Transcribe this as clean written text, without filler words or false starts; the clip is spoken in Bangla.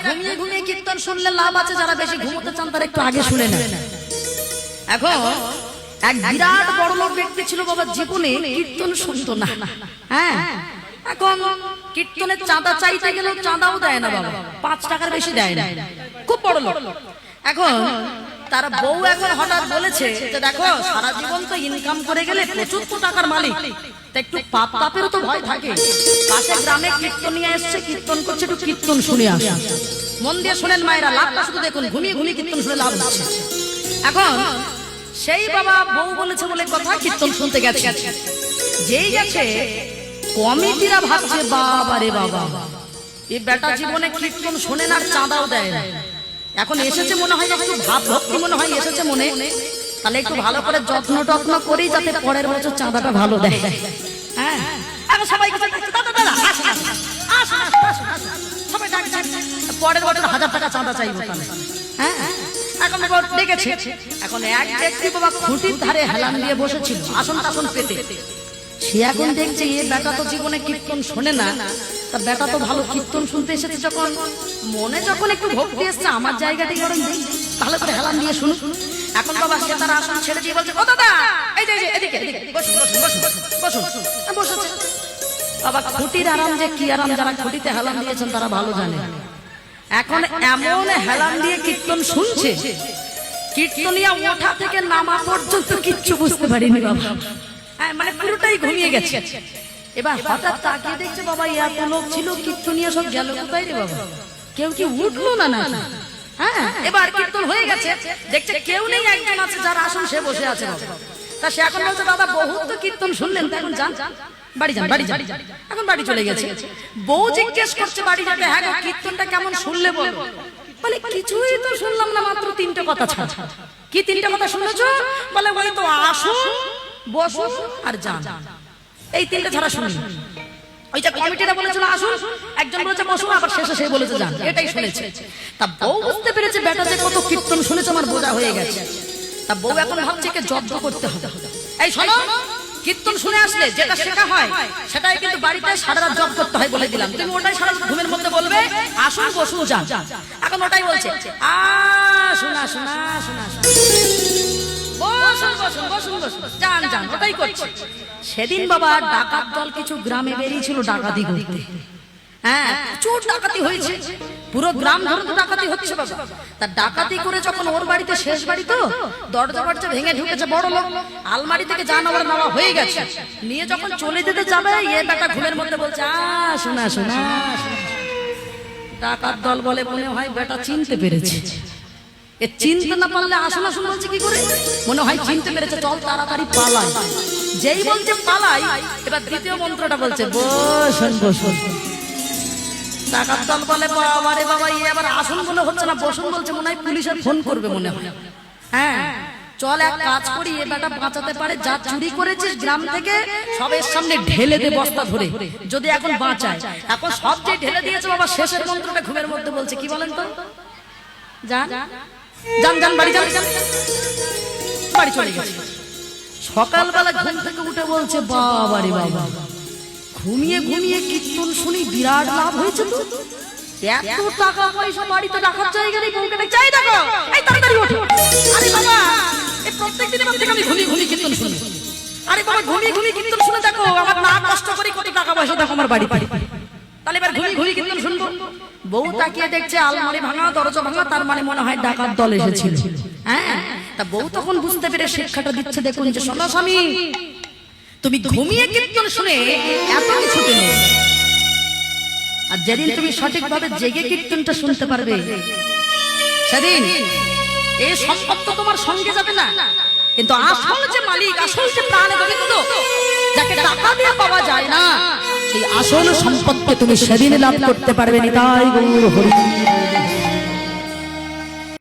ঘুমিয়ে ঘুমিয়ে কীর্তন শুনলে লাভ আছে, যারা বেশি ঘুমোতে চান তারা একটু আগে শুনে নেন। এখন এক বিরাট বড় লোক ব্যক্তি ছিল বাবা, জীবনে কীর্তন শুনতো না। হ্যাঁ, এখন কীর্তনের চাঁদা চাইতে গেলেও চাঁদাও দেয় না বাবা, 5 টাকার বেশি দেয় না, খুব বড় লোক। এখন তার বউ এখন হঠাৎ বলেছে যে দেখো সারা জীবন তো ইনকাম করে গেলে প্রচুর টাকার মালিক, তা একটু পাপ পাপেরও তো ভয় থাকে। পাশে গ্রামে কীর্তনিয়া এসছে, কীর্তন করছে, একটু কীর্তন শুনে আসে। মন দিয়ে শোনেন মায়েরা, লাভটা শুধু দেখুন, ঘুমিয়ে ঘুমিয়ে কীর্তন শুনে লাভ হচ্ছে। এখন সেই বাবা বউ বলেছে বলে কথা, কীর্তন শুনতে গেছে। যেই গেছে কমিটিরা ভাবছে বাবা রে বাবা, এই বেটা জীবনে কীর্তন শোনে না, চাঁদাও দেয় না। এখন এসেছে মনে হয় একটু ভাব ভক্তি মনে হয় এসেছে মনে, তাহলে একটু ভালো করে যত্ন টত্ন করি যাতে পরের বছর চাঁদাটা ভালো দেয়। হ্যাঁ, এখন সবাই পরের বছর 1000 টাকা চাঁদা চাইবো। হ্যাঁ, এখন ডেকেছে। এখন এক ব্যক্তি বাবা খুঁটির ধারে হেলান দিয়ে বসেছিল, আসন টাসন পেতে। সে এখন দেখছে এ বেটা তো জীবনে কীর্তন শোনে না, তা বেটা তো ভালো কীর্তন শুনতে এসেছে, যখন মনে যখন একটু ভক্তি এসছে আমার জায়গাটাই বরং দেই, তাহলে করে হেলান দিয়ে শুনুন। এখন বাবা সে তার আসন ছেড়ে দিয়ে বলছে, ও দাদা এই যে এদিকে বসুন বসুন বসুন বসুন। বসেছে বাবা, খুঁটির আরাম যে কি আরাম, যারা খুঁটিতে হেলান দিয়েছেন তারা ভালো জানে। এখন এমন হেলান দিয়ে কীর্তন শুনছে, কীর্তনিয়া ওঠা থেকে নামা পর্যন্ত কিচ্ছু বুঝতে পারিনি বাবা, মানে পুরোটাই ঘুমিয়ে গেছে। এবার হঠাৎ তাকিয়ে দেখছে বাবা এত লোক ছিল, কীর্তনিয়া সব গেল কোথায় রে বাবা, কেউ কি উঠলো না না? হ্যাঁ, এবার কীর্তন হয়ে গেছে, দেখছে কেউ নেই, একজন আছে যার আসন সে বসে আছে। তা সে এখন বলছে দাদা বহুত তো কীর্তন শুনলেন, এখন যান বাড়ি যান বাড়ি যান। এখন বাড়ি চলে গেছে। বউ জিজ্ঞেস করছে বাড়ি যাবে, হ্যাঁ কীর্তনটা কেমন শুনলে বলো। বলে কিছুই তো শুনলাম না, মাত্র 3টে কথা ছাড়া। কি 3টে কথা শুনেছো? বলে ওই তো আসুন বসুন আর যান, এই 3টে ছাড়া শুনি। ওই যে কমিটিরা বলেছিল আসুন, একজন বলেছে বসুন, আবার শেষে সে বলেছে যান, এটাই শুনেছে। তা বউ বুঝতে পেরেছে বেটা যে কত কীর্তন শুনেছে আমার বোঝা হয়ে গেছে। তা বউ এখন ভাবছে কে যজ্ঞ করতে হবে। এই শোনো, কীর্তন শুনে আসলে যেটা শেখা হয় সেটাই কিন্তু বাড়িতে সারা রাত জপ করতে হয় বলে দিলাম। তুমি ওটাই সারা ঘুমের মধ্যে বলবে আসুন বসুন যান। এখন ওটাই বলছে শোনা শোনা শোনা বসুন বসুন বসুন বসুন যান যান, ওটাই করছে। সেদিন বাবা ডাকাত দল কিছু গ্রামে বেরিয়েছিল ডাকাতি করতে। হ্যাঁ, প্রচুর ডাকাতি হয়েছে, পুরো গ্রাম ধরে ডাকাতি হচ্ছে বাবা। তা ডাকাতি করে যখন ওর বাড়িতে শেষ বাড়ি তো দরজা ফরজা ভেঙে ঢুকেছে বড় লোক, আলমারি থেকে যা নেওয়ার নেওয়া হয়ে গেছে, নিয়ে যখন চলে যেতে যাবে এ বেটা ঘুমের মধ্যে বলছে শোনা শোনা। ডাকাত দল বলে মনে হয় বেটা চিনতে পেরেছে। এ চিনতে না পারলে আসুন আসুন বলছে কি করে, মনে হয় চিনতে পেরেছে, চল তাড়াতাড়ি পালাই। যেই বলছে পালাই, এবার দ্বিতীয় মন্ত্রটা বলছে বসুন বসুন। ডাকাত দল বলে বাবা রে বাবা, এ আবার আসুন বলে হচ্ছে না, বসুন বলছে, মনে হয় পুলিশের ফোন করবে মনে হয়। হ্যাঁ, চল এক কাজ করি, এ বেটা বাঁচাতে পারে, যা চুরি করেছিস গ্রাম থেকে সবের সামনে ঢেলে দে বস্তা ধরে, যদি এখন বাঁচায়। এখন সব যে ঢেলে দিয়েছে বাবা, শেষের মন্ত্রটা ঘুমের মধ্যে বলছে কি বলেন তো, যান যান যান বাড়ি যান। বাড়ি চলে গেছে। সকালবেলা ঘুম থেকে উঠে বলছে বাবা রে বাবা, ঘুমিয়ে ঘুমিয়ে কীর্তন শুনি বিরাট লাভ হয়েছে তো, এত টাকা পয়সা বাড়িতে রাখার জায়গা নেই, বউকে চাই দেখো এই তাড়াতাড়ি ওঠো। আরে বাবা, এই প্রত্যেকদিন এবার থেকে আমি ঘুমিয়ে ঘুমিয়ে কীর্তন শুনি। আরে বাবা ঘুমিয়ে ঘুমিয়ে কীর্তন শুনে দেখো, আমার না কষ্ট করি কত টাকা পয়সা দেখো আমার বাড়ি বাড়ি, তাহলে এবার ঘুমিয়ে ঘুমিয়ে কীর্তন শুনবো। বউ তাকিয়ে দেখছে আলমারি ভাঙা, দরজা ভাঙা, তার মানে মনে হয় ডাকাত দল এসেছিল। হ্যাঁ, তা বউ তখন বুঝতে পেরে শিক্ষাটা দিচ্ছে, দেখুন যে শোনো স্বামী, তুমি ঘুমিয়ে কীর্তন শুনে এত কিছু পেলে, আর যেদিন তুমি সঠিকভাবে জেগে কীর্তনটা শুনতে পারবে সেদিন এই সম্পদ তো তোমার সঙ্গে যাবে না, কিন্তু আসল যে মালিক, আসল যে প্রাণ গোবিন্দ, যাকে টাকা দিয়ে পাওয়া যায় না, সেই আসল সম্পদকে তুমি সেদিন লাভ করতে পারবে। নিতাই গৌর হরি।